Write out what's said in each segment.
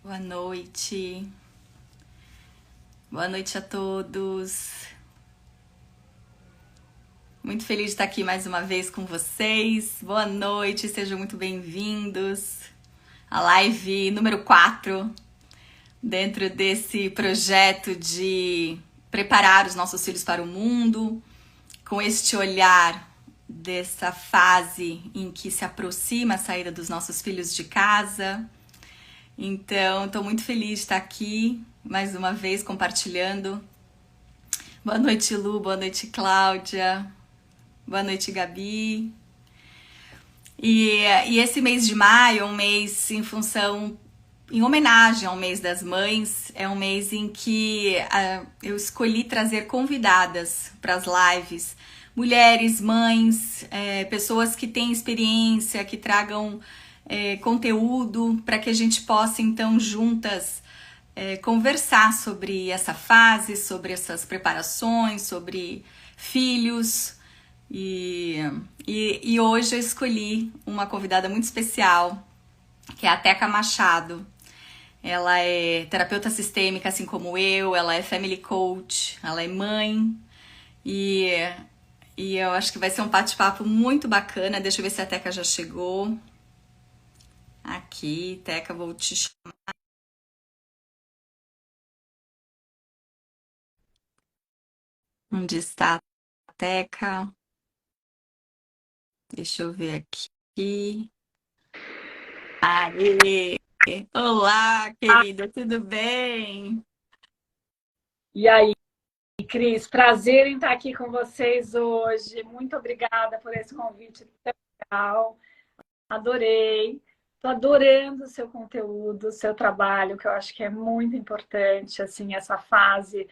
Boa noite. Boa noite a todos. Muito feliz de estar aqui mais uma vez com vocês. Boa noite, sejam muito bem-vindos à live número 4, dentro desse projeto de preparar os nossos filhos para o mundo, com este olhar dessa fase em que se aproxima a saída dos nossos filhos de casa. Então, estou muito feliz de estar aqui mais uma vez compartilhando. Boa noite, Lu. Boa noite, Cláudia. Boa noite, Gabi. E esse mês de maio é um mês em homenagem ao mês das mães. É um mês em que eu escolhi trazer convidadas para as lives. Mulheres, mães, pessoas que têm experiência, que tragam conteúdo para que a gente possa, então, juntas conversar sobre essa fase, sobre essas preparações, sobre filhos. E hoje eu escolhi uma convidada muito especial, que é a Teca Machado. Ela é terapeuta sistêmica, assim como eu, ela é family coach, ela é mãe, e, e eu acho que vai ser um bate-papo muito bacana. Deixa eu ver se a Teca já chegou. Aqui, Teca, vou te chamar. Onde está a Teca? Deixa eu ver aqui. Aê! Olá, querida, tudo bem? E aí, Cris, prazer em estar aqui com vocês hoje. Muito obrigada por esse convite tão legal. Adorei. Estou adorando o seu conteúdo, o seu trabalho, que eu acho que é muito importante, assim, essa fase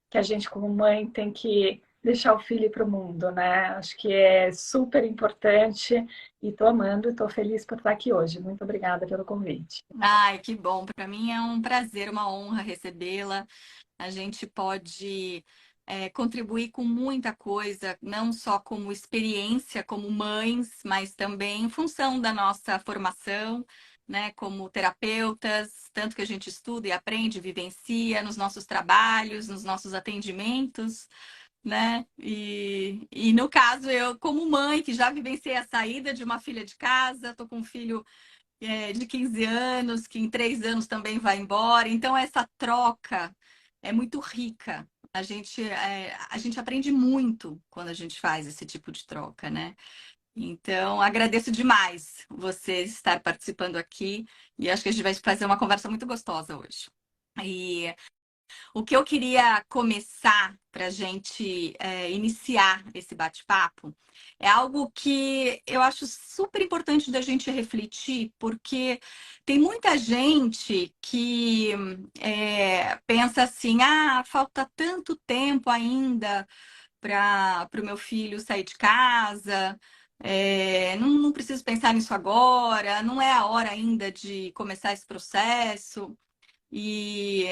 que a gente, como mãe, tem que deixar o filho para o mundo, né? Acho que é super importante e estou amando e estou feliz por estar aqui hoje. Muito obrigada pelo convite. Ai, que bom. Para mim é um prazer, uma honra recebê-la. A gente pode contribuir com muita coisa, não só como experiência, como mães, mas também em função da nossa formação, né, como terapeutas, tanto que a gente estuda e aprende, vivencia nos nossos trabalhos, nos nossos atendimentos, né? E no caso, eu, como mãe, que já vivenciei a saída de uma filha de casa, estou com um filho de 15 anos, que em 3 anos também vai embora. Então, essa troca é muito rica. A gente aprende muito quando a gente faz esse tipo de troca, né? Então, agradeço demais você estar participando aqui e acho que a gente vai fazer uma conversa muito gostosa hoje. E o que eu queria começar para a gente iniciar esse bate-papo é algo que eu acho super importante da gente refletir, porque tem muita gente que pensa assim: ah, falta tanto tempo ainda para o meu filho sair de casa. Não preciso pensar nisso agora, não é a hora ainda de começar esse processo. E,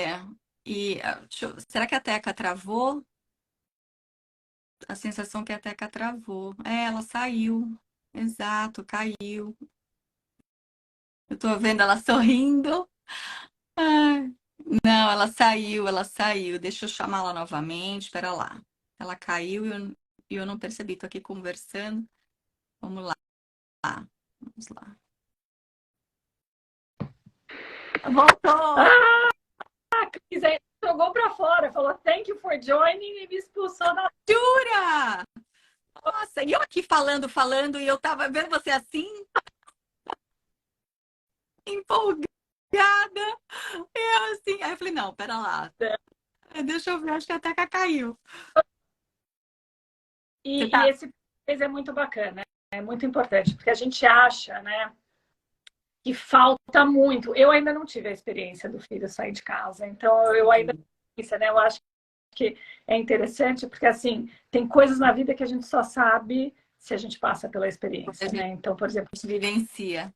será que a Teca travou? A sensação que a Teca travou. Ela saiu. Exato, caiu. Eu tô vendo ela sorrindo. Ai, não, ela saiu, ela saiu. Deixa eu chamá-la novamente. Espera lá. Ela caiu e eu não percebi. Tô aqui conversando. Vamos lá. Vamos lá. Voltou! Ah, Cris, aí jogou para fora, falou thank you for joining e me expulsou da. Jura? Nossa, e eu aqui falando, e eu tava vendo você assim, empolgada. Eu assim, aí eu falei, não, pera lá. Deixa eu ver, acho que a Teca caiu. Você E tá? esse mês é muito bacana, é muito importante, porque a gente acha, né, que falta muito. Eu ainda não tive a experiência do filho sair de casa, então eu ainda não, né, eu acho que é interessante, porque assim, tem coisas na vida que a gente só sabe se a gente passa pela A experiência, gente né? Então, por exemplo, vivencia.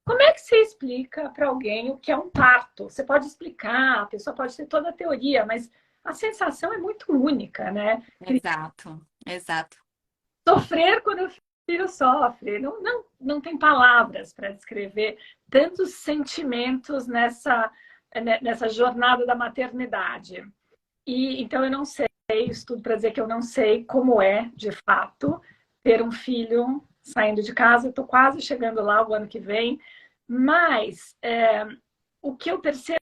como é que você explica para alguém o que é um parto? Você pode explicar, a pessoa pode ter toda a teoria, mas a sensação é muito única, né? Exato, exato. Sofrer quando o filho sofre. Não tem palavras para descrever tantos sentimentos nessa jornada da maternidade. E então eu não sei, isso tudo para dizer que eu não sei como é, de fato, ter um filho saindo de casa. Estou quase chegando lá o ano que vem, mas o que eu percebo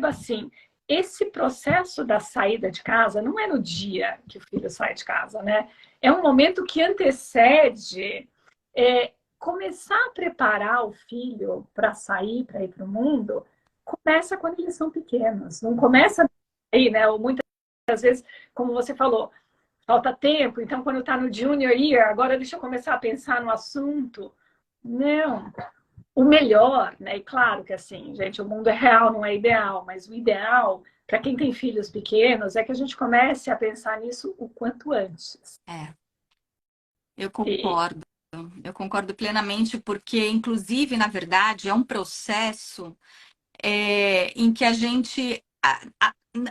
assim, esse processo da saída de casa não é no dia que o filho sai de casa, né? É um momento que antecede começar a preparar o filho para sair, para ir para o mundo, começa quando eles são pequenos, não começa aí, né? Ou muitas vezes, como você falou, falta tempo, então quando está no junior year, agora deixa eu começar a pensar no assunto. Não, o melhor, né? E claro que assim, gente, o mundo é real, não é ideal, mas o ideal para quem tem filhos pequenos é que a gente comece a pensar nisso o quanto antes. É, eu E, concordo. Eu concordo plenamente, porque, inclusive, na verdade, é um processo em que a gente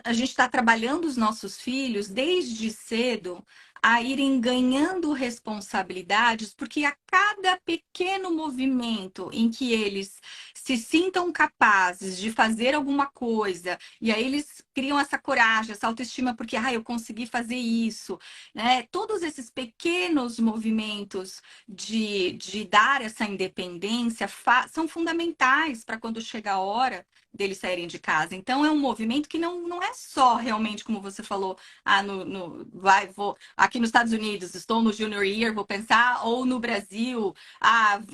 está trabalhando os nossos filhos desde cedo a irem ganhando responsabilidades, porque a cada pequeno movimento em que eles se sintam capazes de fazer alguma coisa, e aí eles criam essa coragem, essa autoestima, porque eu consegui fazer isso, né? Todos esses pequenos movimentos de dar essa independência são fundamentais para quando chega a hora deles saírem de casa. Então é um movimento que não é só realmente, como você falou, vou aqui nos Estados Unidos, estou no junior year, vou pensar, ou no Brasil,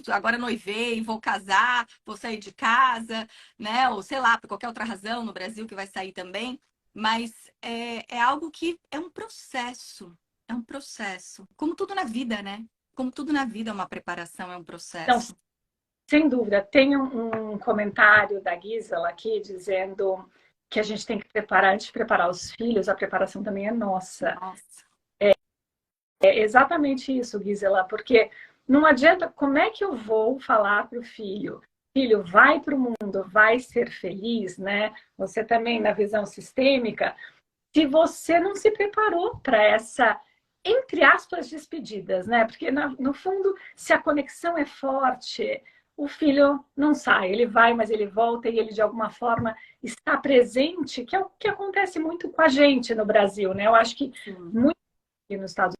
agora noivei, vou casar, vou sair de casa, né? Ou sei lá, por qualquer outra razão no Brasil que vai sair também. Mas é algo que é um processo. É um processo. Como tudo na vida, né? Como tudo na vida é uma preparação, é um não, processo. sem dúvida, tem um comentário da Gisela aqui dizendo que a gente tem que preparar, antes de preparar os filhos, a preparação também é nossa. Nossa. É exatamente isso, Gisela, porque não adianta, como é que eu vou falar para o filho? Filho, vai para o mundo, vai ser feliz, né? Você também, na visão sistêmica, se você não se preparou para essa, entre aspas, despedidas, né? Porque, no fundo, se a conexão é forte, o filho não sai, ele vai, mas ele volta e ele, de alguma forma, está presente, que é o que acontece muito com a gente no Brasil, né? Eu acho que Sim. muito aqui nos Estados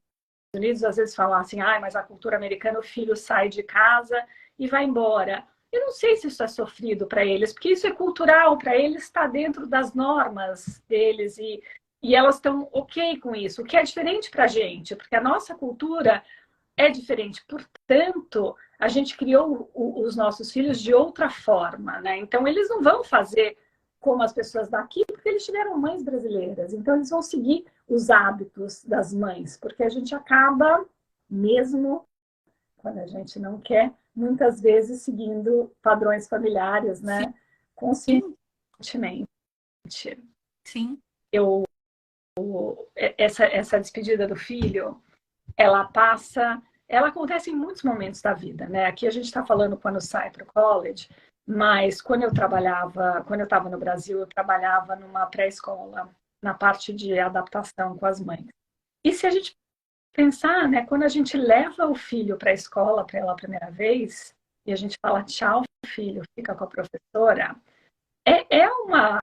Unidos, às vezes falam assim, mas a cultura americana, o filho sai de casa e vai embora. Eu não sei se isso é sofrido para eles, porque isso é cultural, para eles está dentro das normas deles e elas estão ok com isso, o que é diferente para a gente, porque a nossa cultura é diferente. Portanto, a gente criou os nossos filhos de outra forma, né? Então, eles não vão fazer como as pessoas daqui, porque eles tiveram mães brasileiras. Então, eles vão seguir os hábitos das mães, porque a gente acaba, mesmo quando a gente não quer, muitas vezes seguindo padrões familiares, Sim, né? Conscientemente. sim. Eu, essa despedida do filho, ela passa, ela acontece em muitos momentos da vida, né? Aqui a gente está falando quando sai para o college, mas quando eu trabalhava, quando eu estava no Brasil, eu trabalhava numa pré-escola, na parte de adaptação com as mães. E se a gente pensar, né, quando a gente leva o filho para a escola pela primeira vez, e a gente fala tchau, filho, fica com a professora, é uma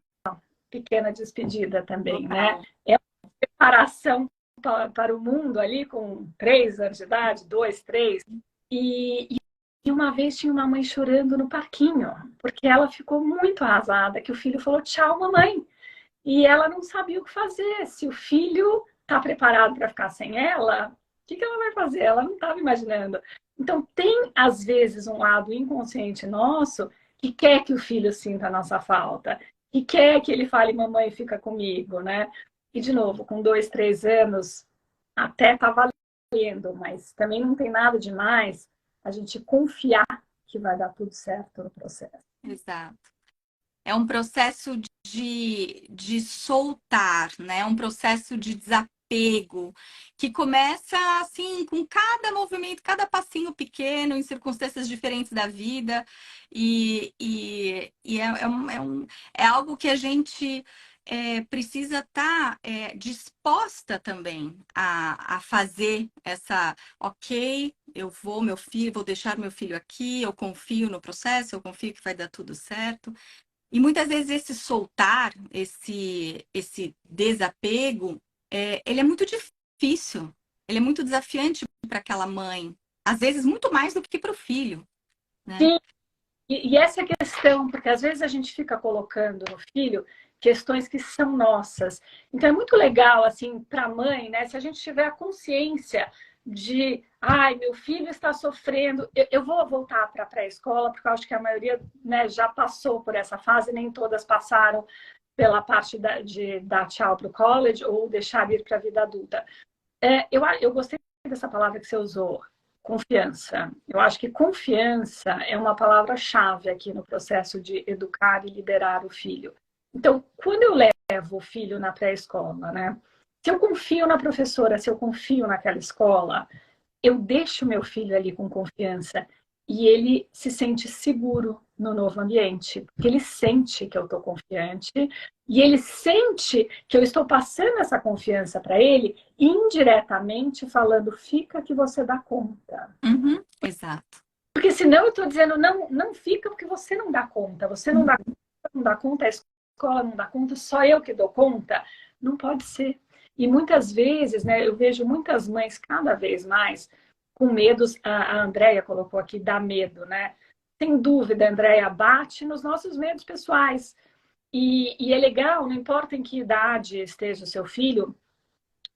pequena despedida também, né? Total. É uma preparação para o mundo ali com 3 anos de idade, 2, 3. E uma vez tinha uma mãe chorando no parquinho, porque ela ficou muito arrasada, que o filho falou tchau, mamãe. E ela não sabia o que fazer. Se o filho está preparado para ficar sem ela, o que ela vai fazer? Ela não estava imaginando. Então, tem, às vezes, um lado inconsciente nosso que quer que o filho sinta a nossa falta, que quer que ele fale, mamãe, fica comigo, né? E, de novo, com 2, 3 anos, até tá valendo, mas também não tem nada demais a gente confiar que vai dar tudo certo no processo. Exato. É um processo de soltar, né? É um processo de desapego que começa assim com cada movimento, cada passinho pequeno, em circunstâncias diferentes da vida, e é algo que a gente precisa estar disposta também a fazer essa, ok, eu vou, meu filho, vou deixar meu filho aqui, eu confio no processo, eu confio que vai dar tudo certo. E muitas vezes esse soltar, esse desapego, ele é muito difícil, ele é muito desafiante para aquela mãe, às vezes muito mais do que para o filho, né? Sim, e essa é a questão, porque às vezes a gente fica colocando no filho questões que são nossas. Então é muito legal, assim, para a mãe, né? Se a gente tiver a consciência de, ai, meu filho está sofrendo, eu vou voltar para a pré-escola, porque eu acho que a maioria, né, já passou por essa fase, nem todas passaram pela parte de dar tchau para o college ou deixar ir para a vida adulta. Eu gostei dessa palavra que você usou, confiança. Eu acho que confiança é uma palavra-chave aqui no processo de educar e liderar o filho. Então, quando eu levo o filho na pré-escola, né? Se eu confio na professora, se eu confio naquela escola, eu deixo meu filho ali com confiança e ele se sente seguro no novo ambiente, porque ele sente que eu estou confiante e ele sente que eu estou passando essa confiança para ele, indiretamente falando, fica que você dá conta. Uhum, exato. Porque senão eu estou dizendo, não, não fica porque você não dá conta, você não dá conta, não dá conta, a escola não dá conta, só eu que dou conta. Não pode ser. E muitas vezes, né, eu vejo muitas mães cada vez mais com medos, a Andréia colocou aqui, dá medo, né? Sem dúvida, a Andréia bate nos nossos medos pessoais. E é legal, não importa em que idade esteja o seu filho,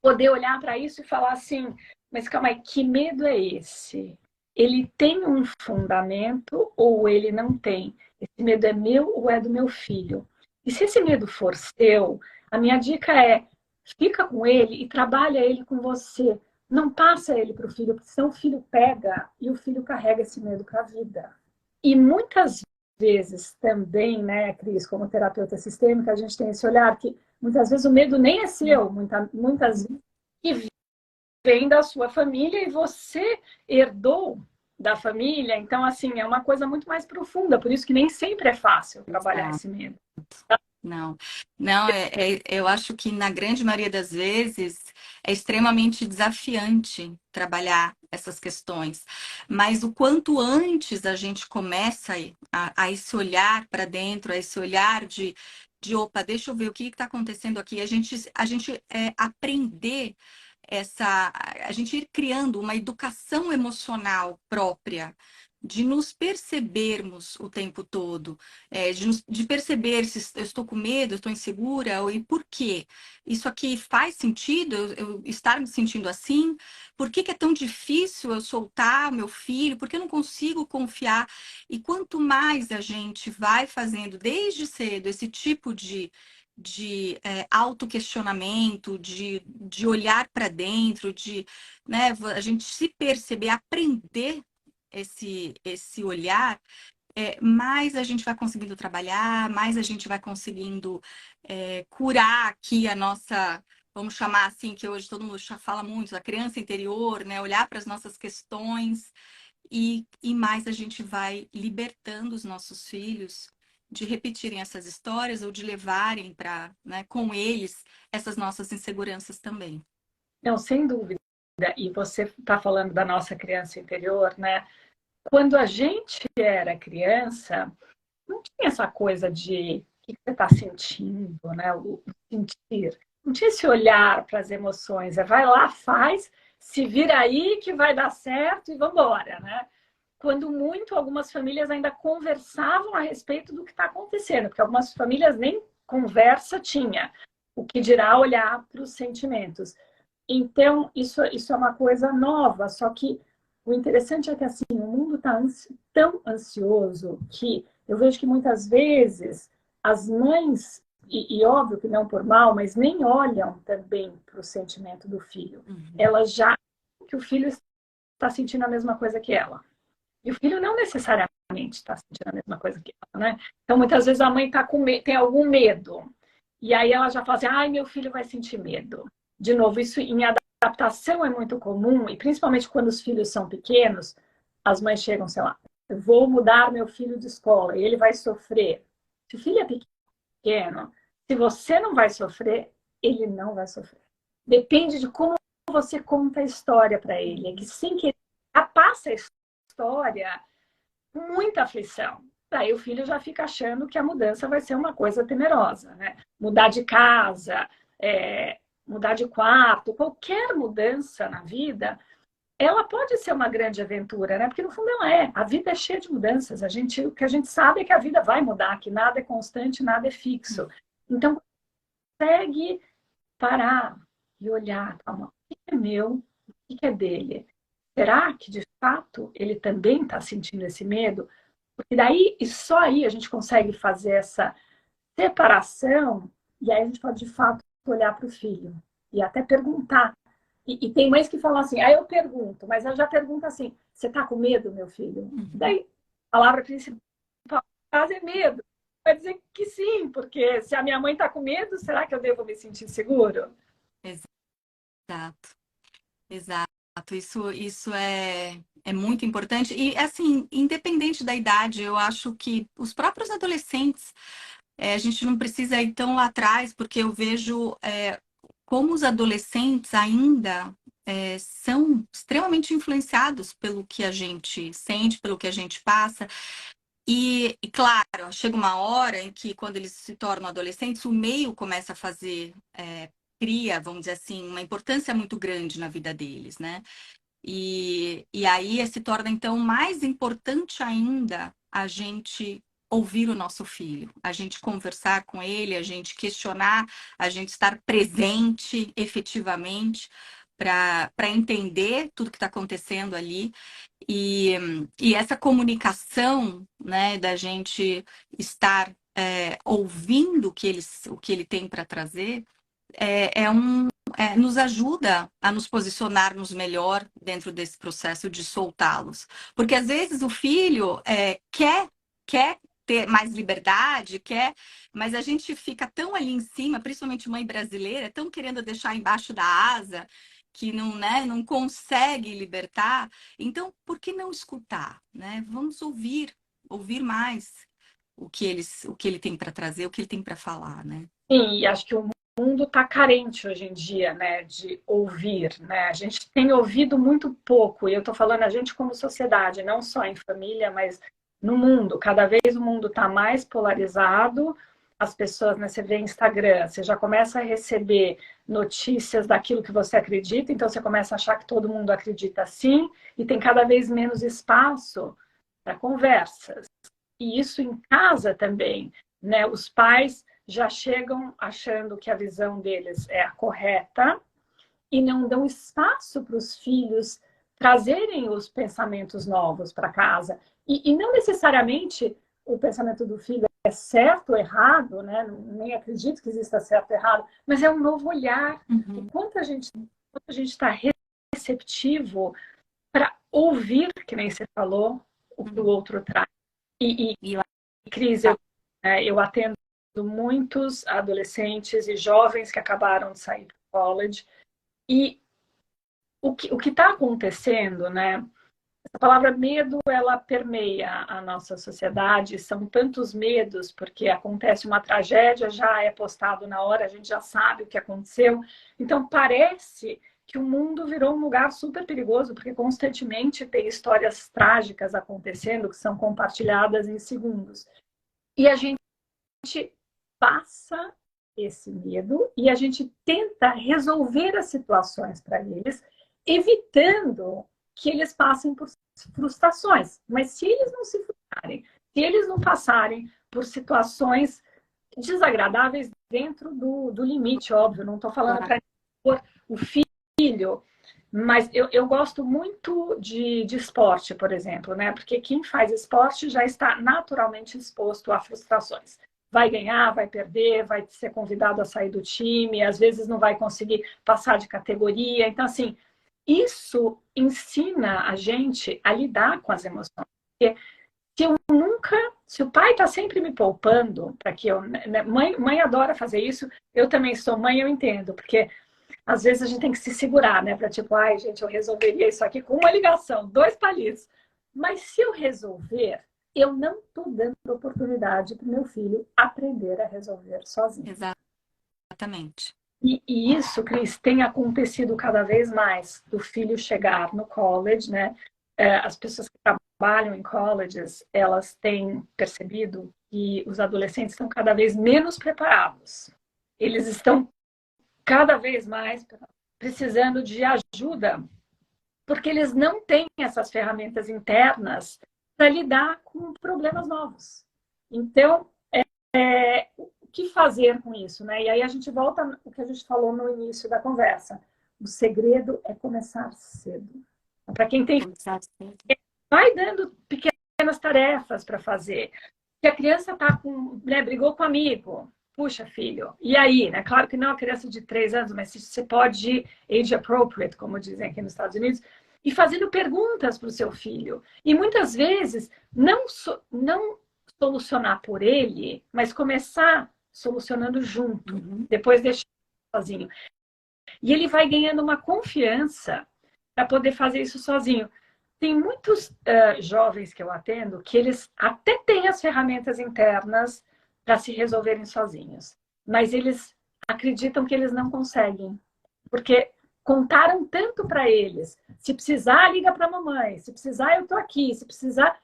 poder olhar para isso e falar assim, mas calma aí, que medo é esse? Ele tem um fundamento ou ele não tem? Esse medo é meu ou é do meu filho? E se esse medo for seu, a minha dica é, fica com ele e trabalha ele com você. Não passa ele para o filho, porque senão o filho pega e o filho carrega esse medo para a vida. E muitas vezes também, né, Cris, como terapeuta sistêmica, a gente tem esse olhar que muitas vezes o medo nem é seu, muitas vezes que vem da sua família e você herdou da família. Então, assim, é uma coisa muito mais profunda, por isso que nem sempre é fácil trabalhar Exato. esse medo. Não, não, eu acho que na grande maioria das vezes é extremamente desafiante trabalhar essas questões, mas o quanto antes a gente começa a esse olhar para dentro, a esse olhar de opa, deixa eu ver o que está acontecendo aqui, a gente aprender a gente ir criando uma educação emocional própria, de nos percebermos o tempo todo, de perceber se eu estou com medo, eu estou insegura, e por quê? Isso aqui faz sentido eu estar me sentindo assim? Por que é tão difícil eu soltar meu filho? Por que eu não consigo confiar? E quanto mais a gente vai fazendo desde cedo esse tipo de autoquestionamento, de olhar para dentro, né, a gente se perceber, aprender esse olhar, mais a gente vai conseguindo trabalhar, mais a gente vai conseguindo curar aqui a nossa, vamos chamar assim, que hoje todo mundo já fala muito, a criança interior, né? Olhar para as nossas questões e mais a gente vai libertando os nossos filhos de repetirem essas histórias ou de levarem para, né, com eles essas nossas inseguranças também. Não, sem dúvida. E você está falando da nossa criança interior, né? Quando a gente era criança, não tinha essa coisa de o que você está sentindo, né? O sentir. Não tinha esse olhar para as emoções. É vai lá, faz, se vira aí que vai dar certo e vamos embora, né? Quando muito, algumas famílias ainda conversavam a respeito do que está acontecendo, porque algumas famílias nem conversa tinha, o que dirá olhar para os sentimentos. Então, isso é uma coisa nova, só que o interessante é que assim, o mundo está tão ansioso que eu vejo que muitas vezes as mães, e óbvio que não por mal, mas nem olham também para o sentimento do filho. Uhum. Elas já que o filho está sentindo a mesma coisa que ela. E o filho não necessariamente está sentindo a mesma coisa que ela, né? Então, muitas vezes a mãe tem algum medo. E aí ela já fala assim, ai, meu filho vai sentir medo. De novo, isso em adaptação é muito comum, e principalmente quando os filhos são pequenos, as mães chegam, sei lá, eu vou mudar meu filho de escola e ele vai sofrer. Se o filho é pequeno, se você não vai sofrer, ele não vai sofrer. Depende de como você conta a história para ele. É que sem que ele passa a história com muita aflição. Aí o filho já fica achando que a mudança vai ser uma coisa temerosa, né? Mudar de casa, mudar de quarto, qualquer mudança na vida, ela pode ser uma grande aventura, né? Porque no fundo ela é. A vida é cheia de mudanças. O que a gente sabe é que a vida vai mudar, que nada é constante, nada é fixo. Então, consegue parar e olhar, calma, o que é meu, o que é dele? Será que de fato ele também está sentindo esse medo? Porque daí, e só aí a gente consegue fazer essa separação, e aí a gente pode de fato olhar para o filho e até perguntar. E tem mães que falam assim, eu pergunto, mas eu já pergunto assim, você está com medo, meu filho? Uhum. Daí, a palavra principal da frase é medo. Vai dizer que sim, porque se a minha mãe está com medo, será que eu devo me sentir seguro? Exato, exato. Isso é muito importante. E, assim, independente da idade, eu acho que os próprios adolescentes, a gente não precisa ir tão lá atrás, porque eu vejo como os adolescentes ainda são extremamente influenciados pelo que a gente sente, pelo que a gente passa. E claro, chega uma hora em que, quando eles se tornam adolescentes, o meio começa a fazer, cria, vamos dizer assim, uma importância muito grande na vida deles, né? E aí se torna, então, mais importante ainda a gente ouvir o nosso filho, a gente conversar com ele, a gente questionar, a gente estar presente efetivamente para entender tudo que está acontecendo ali. E essa comunicação, né, da gente estar ouvindo o que ele tem para trazer, nos ajuda a nos posicionarmos melhor dentro desse processo de soltá-los. Porque às vezes o filho quer ter mais liberdade, mas a gente fica tão ali em cima, principalmente mãe brasileira, tão querendo deixar embaixo da asa, que não, né, não consegue libertar. Então, por que não escutar, né? Vamos ouvir mais o que ele tem para trazer, o que ele tem para falar, né? Sim, e acho que o mundo está carente hoje em dia, né, de ouvir, né? A gente tem ouvido muito pouco, e eu estou falando a gente como sociedade, não só em família, mas no mundo. Cada vez o mundo está mais polarizado. As pessoas, né, você vê Instagram, você já começa a receber notícias daquilo que você acredita, então você começa a achar que todo mundo acredita assim, e tem cada vez menos espaço para conversas. E isso em casa também, né? Os pais já chegam achando que a visão deles é a correta e não dão espaço para os filhos trazerem os pensamentos novos para casa. E não necessariamente o pensamento do filho é certo ou errado, né? Nem acredito que exista certo ou errado, mas é um novo olhar. Uhum. O quanto a gente está receptivo para ouvir, que nem você falou, o que o outro traz. E Cris, eu atendo muitos adolescentes e jovens que acabaram de sair do college. E o que está acontecendo, né? A palavra medo, ela permeia a nossa sociedade. São tantos medos, porque acontece uma tragédia, já é postado na hora, a gente já sabe o que aconteceu. Então, parece que o mundo virou um lugar super perigoso, porque constantemente tem histórias trágicas acontecendo, que são compartilhadas em segundos. E a gente passa esse medo e a gente tenta resolver as situações para eles, evitando que eles passem por frustrações. Mas se eles não se frustrarem, se eles não passarem por situações desagradáveis dentro do limite, óbvio, não estou falando para o filho, mas eu gosto muito de esporte, por exemplo, né? Porque quem faz esporte já está naturalmente exposto a frustrações. Vai ganhar, vai perder, vai ser convidado a sair do time, às vezes não vai conseguir passar de categoria. Então, assim, isso ensina a gente a lidar com as emoções. Porque se o pai está sempre me poupando para que eu. Né, mãe adora fazer isso, eu também sou mãe, eu entendo, porque às vezes a gente tem que se segurar, né? Para tipo, ai, gente, eu resolveria isso aqui com uma ligação, 2 palitos. Mas se eu resolver, eu não estou dando oportunidade para o meu filho aprender a resolver sozinho. Exatamente. E isso, Cris, tem acontecido cada vez mais do filho chegar no college, né? As pessoas que trabalham em colleges, elas têm percebido que os adolescentes estão cada vez menos preparados. Eles estão cada vez mais precisando de ajuda, porque eles não têm essas ferramentas internas para lidar com problemas novos. Então, o que fazer com isso, né? E aí a gente volta ao que a gente falou no início da conversa. O segredo é começar cedo. Para quem tem, vai dando pequenas tarefas para fazer. Se a criança tá com, né, brigou com um amigo, puxa, filho, e aí, né? Claro que não a criança de 3 anos, mas você pode ir age appropriate, como dizem aqui nos Estados Unidos, e fazendo perguntas para o seu filho. E muitas vezes não solucionar por ele, mas começar solucionando junto, depois deixar sozinho. E ele vai ganhando uma confiança para poder fazer isso sozinho. Tem muitos jovens que eu atendo que eles até têm as ferramentas internas para se resolverem sozinhos, mas eles acreditam que eles não conseguem, porque contaram tanto para eles. Se precisar, liga para a mamãe. Se precisar, eu estou aqui. Se precisar,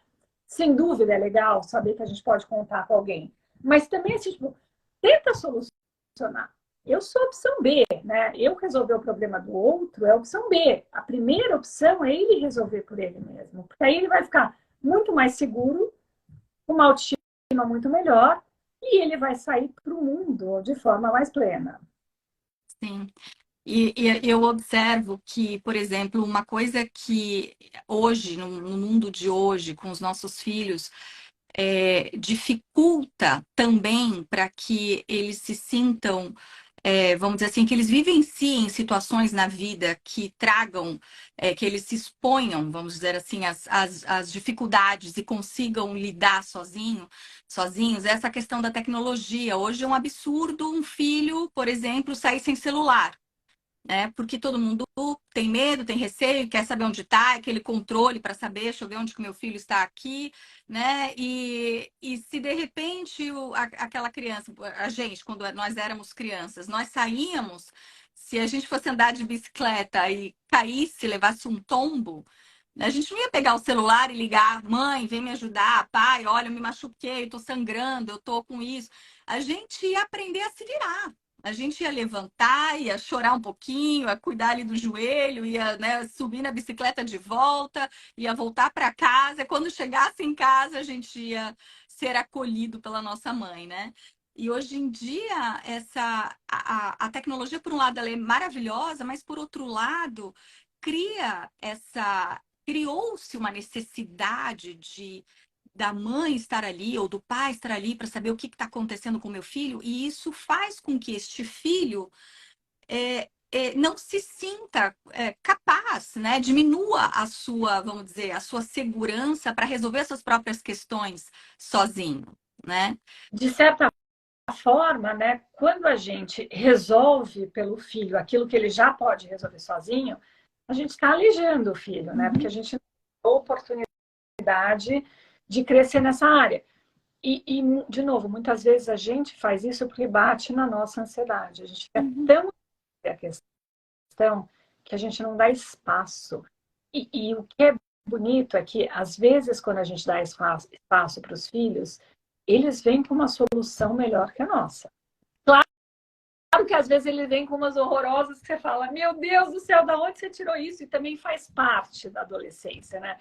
sem dúvida é legal saber que a gente pode contar com alguém. Mas também, assim, tipo, tenta solucionar. Eu sou a opção B, né? Eu resolver o problema do outro é a opção B. A primeira opção é ele resolver por ele mesmo. Porque aí ele vai ficar muito mais seguro, com uma autoestima muito melhor, e ele vai sair para o mundo de forma mais plena. Sim. E eu observo que, por exemplo, uma coisa que hoje, no mundo de hoje, com os nossos filhos, dificulta também para que eles se sintam, vamos dizer assim, que eles vivenciem situações na vida que tragam, que eles se exponham, vamos dizer assim, as dificuldades e consigam lidar sozinhos, essa questão da tecnologia. Hoje é um absurdo um filho, por exemplo, sair sem celular, né? Porque todo mundo tem medo, tem receio, quer saber onde está, aquele controle para saber, deixa eu ver onde que meu filho está aqui, né? E se de repente aquela criança, a gente, quando nós éramos crianças, nós saíamos, se a gente fosse andar de bicicleta e caísse, levasse um tombo, a gente não ia pegar o celular e ligar, mãe, vem me ajudar, pai, olha, eu me machuquei, eu tô sangrando, eu tô com isso. A gente ia aprender a se virar. A gente ia levantar, ia chorar um pouquinho, ia cuidar ali do joelho, ia, né, subir na bicicleta de volta, ia voltar para casa. Quando chegasse em casa, a gente ia ser acolhido pela nossa mãe, né? E hoje em dia, a tecnologia, por um lado, ela é maravilhosa, mas por outro lado, criou-se uma necessidade da mãe estar ali ou do pai estar ali para saber o que está acontecendo com o meu filho, e isso faz com que este filho não se sinta capaz, né? Diminua a sua, vamos dizer, a sua segurança para resolver suas próprias questões sozinho, né? De certa forma, né, quando a gente resolve pelo filho aquilo que ele já pode resolver sozinho, a gente está alijando o filho, né? Porque a gente não tem oportunidade de crescer nessa área. E, de novo, muitas vezes a gente faz isso porque bate na nossa ansiedade. A gente quer tão a questão que a gente não dá espaço. E o que é bonito é que, às vezes, quando a gente dá espaço para os filhos, eles vêm com uma solução melhor que a nossa. Claro que às vezes ele vem com umas horrorosas que você fala, meu Deus do céu, da onde você tirou isso? E também faz parte da adolescência, né?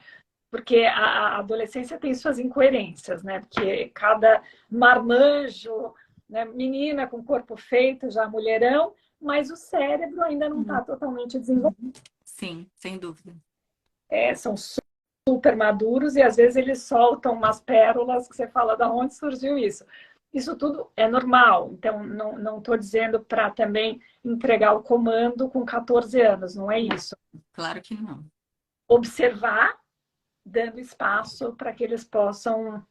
Porque a adolescência tem suas incoerências, né? Porque cada marmanjo, né? Menina com corpo feito, já mulherão, mas o cérebro ainda não está totalmente desenvolvido. Sim, sem dúvida. São super maduros e às vezes eles soltam umas pérolas que você fala, da onde surgiu isso? Isso tudo é normal, então não estou dizendo para também entregar o comando com 14 anos, não é isso. Claro que não. Observar, dando espaço para que eles possam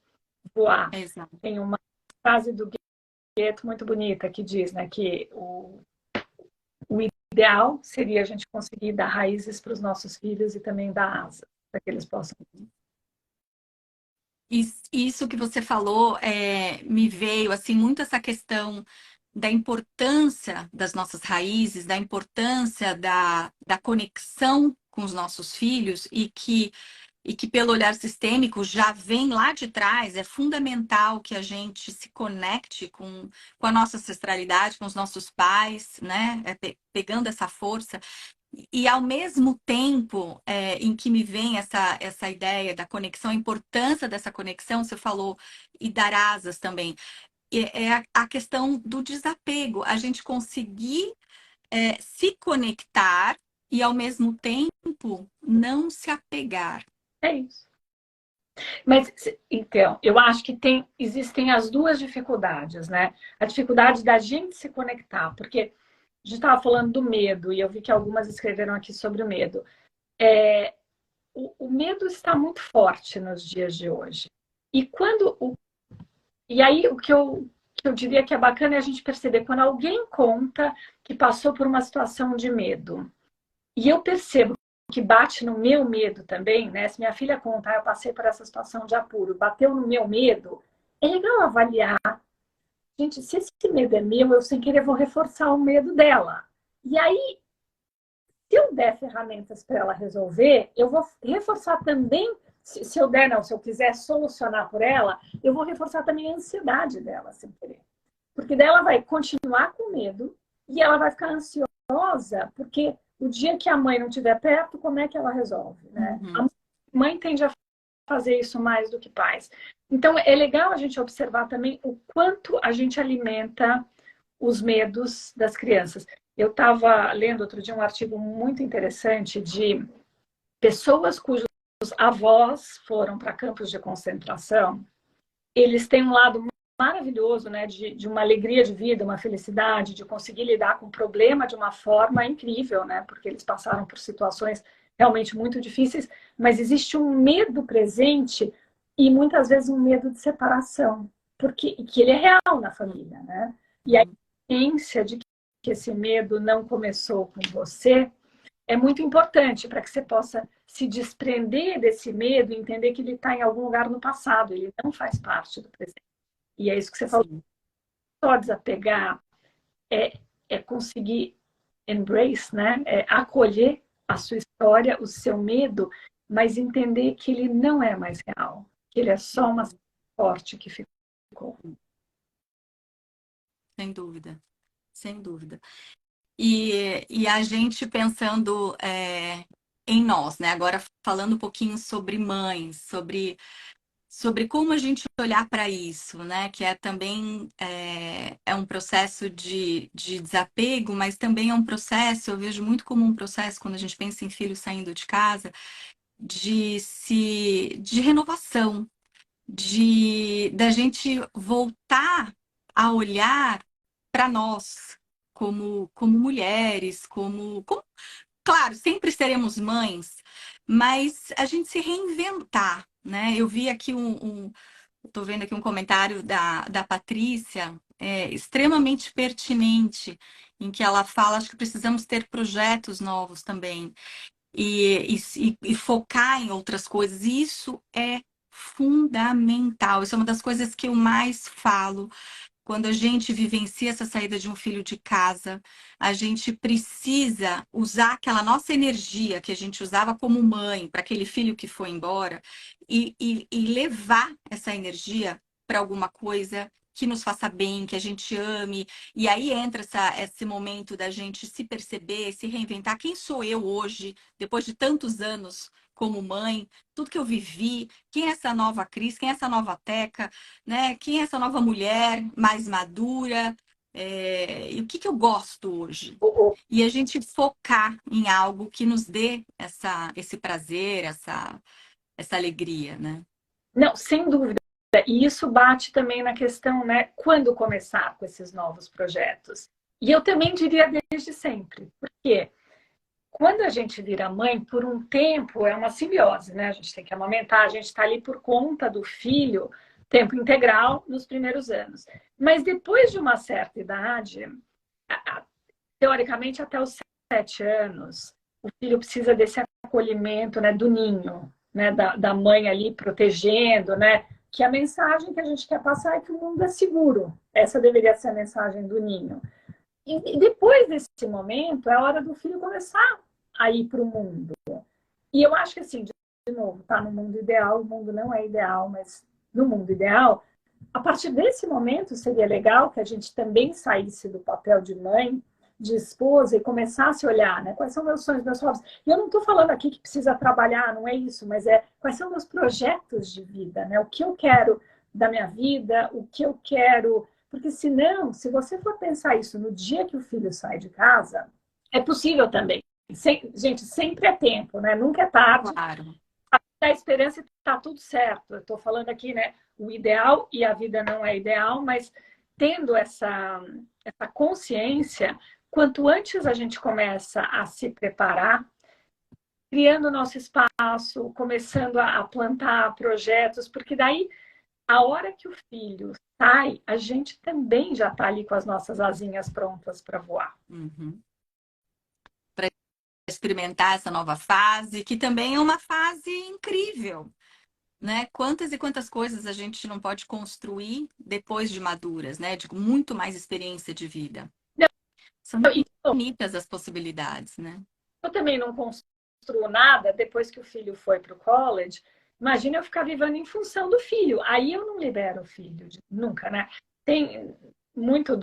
voar. Exato. Tem uma frase do Goethe muito bonita que diz, né, que o ideal seria a gente conseguir dar raízes para os nossos filhos e também dar asas para que eles possam. Isso que você falou me veio assim muito essa questão da importância das nossas raízes, da importância da conexão com os nossos filhos, e que e que pelo olhar sistêmico já vem lá de trás, é fundamental que a gente se conecte com a nossa ancestralidade, com os nossos pais, né? Pegando essa força. E ao mesmo tempo em que me vem essa ideia da conexão, a importância dessa conexão, você falou, e dar asas também, é a questão do desapego, a gente conseguir se conectar e ao mesmo tempo não se apegar. É isso. Mas, então, eu acho que existem as duas dificuldades, né? A dificuldade da gente se conectar, porque a gente estava falando do medo, e eu vi que algumas escreveram aqui sobre o medo. O medo está muito forte nos dias de hoje. E aí, o que eu diria que é bacana é a gente perceber quando alguém conta que passou por uma situação de medo. E eu percebo que bate no meu medo também, né? Se minha filha contar, eu passei por essa situação de apuro, bateu no meu medo, é legal avaliar. Gente, se esse medo é meu, eu sem querer vou reforçar o medo dela. E aí, se eu der ferramentas para ela resolver, eu vou reforçar também, se eu der, não, se eu quiser solucionar por ela, eu vou reforçar também a ansiedade dela, sem querer. Porque daí ela vai continuar com medo e ela vai ficar ansiosa, porque o dia que a mãe não estiver perto, como é que ela resolve, né? Uhum. A mãe tende a fazer isso mais do que pais. Então, é legal a gente observar também o quanto a gente alimenta os medos das crianças. Eu estava lendo outro dia um artigo muito interessante de pessoas cujos avós foram para campos de concentração. Eles têm um lado maravilhoso, né, de uma alegria de vida, uma felicidade, de conseguir lidar com o problema de uma forma incrível, né, porque eles passaram por situações realmente muito difíceis, mas existe um medo presente e muitas vezes um medo de separação, porque que ele é real na família, né? E a ciência de que esse medo não começou com você é muito importante para que você possa se desprender desse medo e entender que ele está em algum lugar no passado, ele não faz parte do presente. E é isso que você falou, só desapegar é conseguir embrace, né? É acolher a sua história, o seu medo, mas entender que ele não é mais real, que ele é só uma sorte que ficou. Sem dúvida, sem dúvida. E a gente pensando em nós, né? Agora falando um pouquinho sobre mães, sobre como a gente olhar para isso, né? Que é também um processo de desapego, mas também é um processo, eu vejo muito como um processo, quando a gente pensa em filhos saindo de casa, de renovação, da gente voltar a olhar para nós como mulheres, claro, sempre seremos mães, mas a gente se reinventar, né? Eu vi aqui estou vendo aqui um comentário da Patrícia, extremamente pertinente, em que ela fala, acho que precisamos ter projetos novos também e focar em outras coisas. E isso é fundamental. Isso é uma das coisas que eu mais falo quando a gente vivencia essa saída de um filho de casa. A gente precisa usar aquela nossa energia que a gente usava como mãe para aquele filho que foi embora e levar essa energia para alguma coisa que nos faça bem, que a gente ame. E aí entra esse momento da gente se perceber, se reinventar. Quem sou eu hoje, depois de tantos anos como mãe, tudo que eu vivi, quem é essa nova Cris, quem é essa nova Teca, né? Quem é essa nova mulher mais madura? E o que eu gosto hoje? E a gente focar em algo que nos dê esse prazer, essa alegria, né? Não, sem dúvida. E isso bate também na questão, né? Quando começar com esses novos projetos? E eu também diria desde sempre. Por quê? Quando a gente vira mãe, por um tempo é uma simbiose, né? A gente tem que amamentar, a gente está ali por conta do filho, tempo integral nos primeiros anos. Mas depois de uma certa idade, teoricamente até os 7 anos, o filho precisa desse acolhimento, né, do ninho, né, da mãe ali protegendo, né? Que a mensagem que a gente quer passar é que o mundo é seguro. Essa deveria ser a mensagem do ninho. E depois desse momento, é a hora do filho começar a ir para o mundo. E eu acho que, assim, de de novo, tá no mundo ideal, o mundo não é ideal, mas no mundo ideal, a partir desse momento seria legal que a gente também saísse do papel de mãe, de esposa e começasse a olhar, né? Quais são meus sonhos, meus hobbies? E eu não estou falando aqui que precisa trabalhar, não é isso, mas é quais são meus projetos de vida, né? O que eu quero da minha vida, o que eu quero. Porque senão, se você for pensar isso no dia que o filho sai de casa, é possível também. Gente, sempre é tempo, né? Nunca é tarde. Claro. A esperança está tudo certo. Eu estou falando aqui, né? O ideal e a vida não é ideal, mas tendo essa consciência, quanto antes a gente começa a se preparar, criando o nosso espaço, começando a plantar projetos, porque daí, a hora que o filho sai, a gente também já está ali com as nossas asinhas prontas para voar. Uhum. Para experimentar essa nova fase, que também é uma fase incrível, né? Quantas e quantas coisas a gente não pode construir depois de maduras, né? De muito mais experiência de vida. São infinitas as possibilidades, né? Eu também não construo nada depois que o filho foi para o college. Imagina eu ficar vivendo em função do filho. Aí eu não libero o filho, nunca, né? Tem muito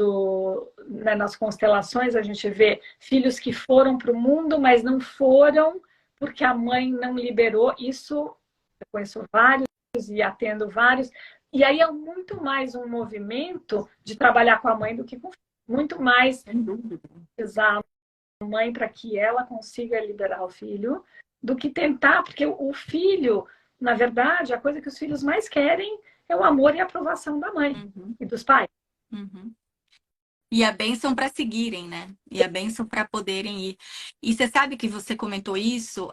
nas constelações a gente vê filhos que foram para o mundo, mas não foram porque a mãe não liberou. Isso eu conheço vários e atendo vários. E aí é muito mais um movimento de trabalhar com a mãe do que com o filho. Muito mais Sem dúvida. exato mãe para que ela consiga liberar o filho, do que tentar, porque o filho, na verdade, a coisa que os filhos mais querem é o amor e a aprovação da mãe e dos pais. Uhum. E a bênção para seguirem, né? E a bênção para poderem ir. E você sabe que você comentou isso,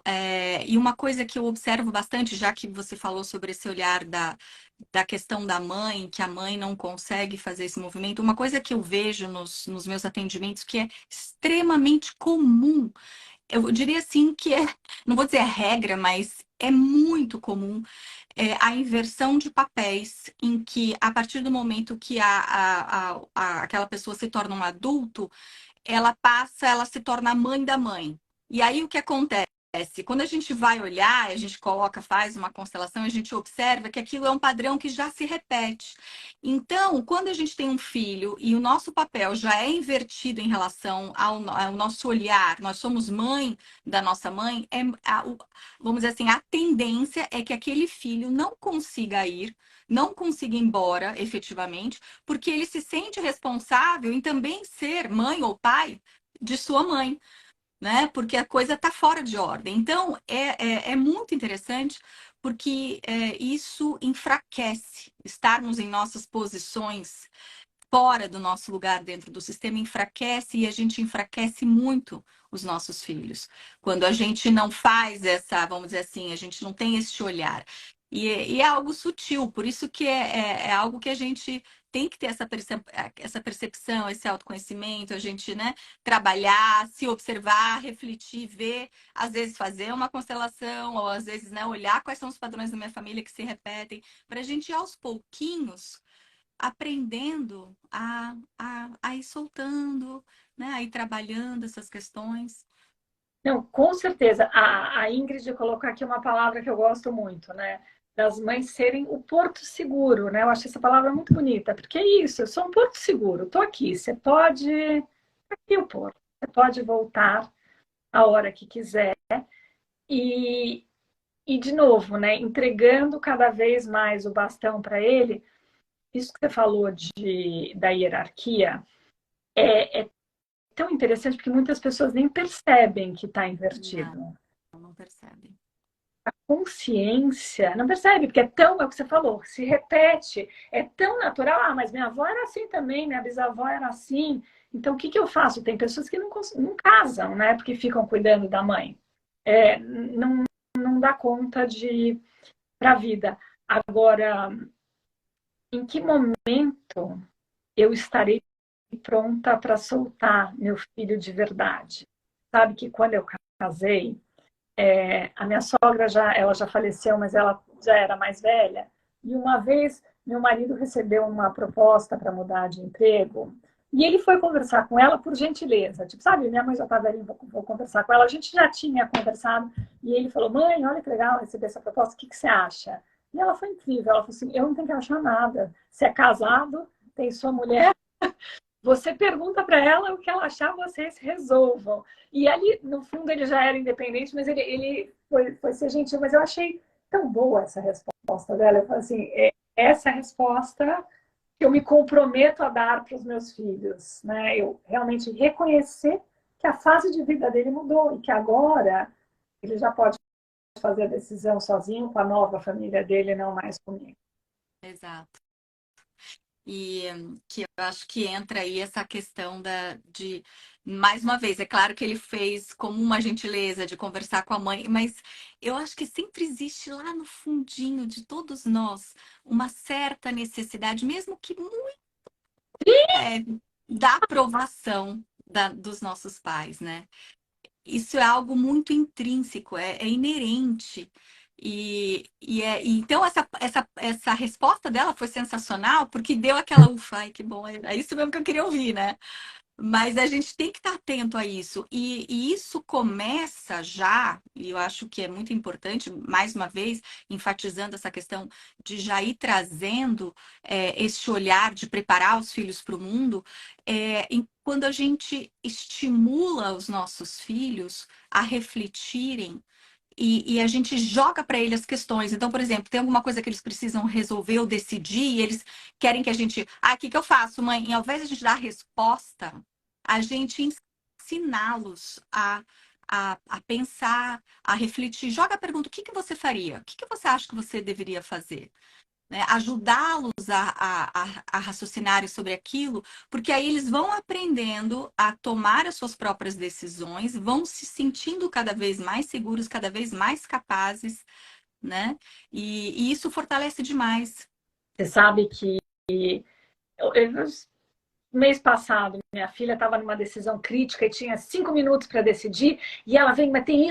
e uma coisa que eu observo bastante, já que você falou sobre esse olhar da questão da mãe, que a mãe não consegue fazer esse movimento, uma coisa que eu vejo nos meus atendimentos que é extremamente comum, eu diria assim que não vou dizer a regra, mas é muito comum a inversão de papéis, em que a partir do momento que aquela pessoa se torna um adulto, ela se torna a mãe da mãe. E aí o que acontece? Quando a gente vai olhar, a gente coloca, faz uma constelação, a gente observa que aquilo é um padrão que já se repete. Então, quando a gente tem um filho e o nosso papel já é invertido em relação ao nosso olhar, nós somos mãe da nossa mãe, vamos dizer assim, a tendência é que aquele filho não consiga ir, não consiga ir embora efetivamente, porque ele se sente responsável em também ser mãe ou pai de sua mãe, né? Porque a coisa está fora de ordem. Então, é muito interessante porque isso enfraquece. Estarmos em nossas posições fora do nosso lugar dentro do sistema enfraquece e a gente enfraquece muito os nossos filhos. Quando a gente não faz essa, vamos dizer assim, a gente não tem esse olhar. E é algo sutil, por isso que é algo que a gente tem que ter essa percepção, esse autoconhecimento, a gente, né, trabalhar, se observar, refletir, ver, às vezes fazer uma constelação, ou às vezes, né, olhar quais são os padrões da minha família que se repetem, para a gente aos pouquinhos aprendendo a ir soltando, né? A ir trabalhando essas questões. Não, com certeza. A Ingrid colocou aqui uma palavra que eu gosto muito, né? Das mães serem o porto seguro, né? Eu acho essa palavra muito bonita, porque é isso, eu sou um porto seguro, estou aqui, você pode. Aqui o porto, você pode voltar a hora que quiser. E, de novo, né? Entregando cada vez mais o bastão para ele, isso que você falou da hierarquia é tão interessante porque muitas pessoas nem percebem que está invertido. Não percebe. A consciência não percebe, porque é o que você falou, se repete, é tão natural. Ah, mas minha avó era assim também, minha bisavó era assim. Então, o que, que eu faço? Tem pessoas que não casam, né? Porque ficam cuidando da mãe. Não dá conta de para a vida. Agora, em que momento eu estarei pronta para soltar meu filho de verdade? Sabe que quando eu casei, a minha sogra ela já faleceu, mas ela já era mais velha. E uma vez meu marido recebeu uma proposta para mudar de emprego E ele foi conversar com ela por gentileza. Tipo, sabe, minha mãe já tá velhinha, vou conversar com ela. A gente já tinha conversado. E ele falou, mãe, olha que legal receber essa proposta, o que você acha? E ela foi incrível. Ela falou assim, eu não tenho que achar nada. Você é casado, tem sua mulher, você pergunta para ela o que ela achar, vocês resolvam. E ali, no fundo, ele já era independente, mas ele foi ser gentil. Mas eu achei tão boa essa resposta dela. Eu falei assim, essa resposta que eu me comprometo a dar para os meus filhos, né? Eu realmente reconhecer que a fase de vida dele mudou e que agora ele já pode fazer a decisão sozinho com a nova família dele, não mais comigo. Exato. E que eu acho que entra aí essa questão de, mais uma vez, é claro que ele fez como uma gentileza de conversar com a mãe, mas eu acho que sempre existe lá no fundinho de todos nós uma certa necessidade, mesmo que muito, é, da aprovação dos nossos pais, né? Isso é algo muito intrínseco, é inerente. Então essa resposta dela foi sensacional, porque deu aquela ufa, ai, que bom, é isso mesmo que eu queria ouvir, né? Mas a gente tem que estar atento a isso. E isso começa já, e eu acho que é muito importante, mais uma vez, enfatizando essa questão de já ir trazendo esse olhar de preparar os filhos para o mundo, quando a gente estimula os nossos filhos a refletirem e a gente joga para eles as questões. Então, por exemplo, tem alguma coisa que eles precisam resolver ou decidir, e eles querem que a gente. Ah, o que que eu faço, mãe? E ao invés de a gente dar a resposta, a gente ensiná-los a pensar, a refletir. Joga a pergunta: o que que você faria? O que que você acha que você deveria fazer? Né? Ajudá-los a raciocinarem sobre aquilo, porque aí eles vão aprendendo a tomar as suas próprias decisões, vão se sentindo cada vez mais seguros, cada vez mais capazes, né? E isso fortalece demais. Você sabe que mês passado, minha filha estava numa decisão crítica e tinha 5 minutos para decidir, e ela vem, mas tem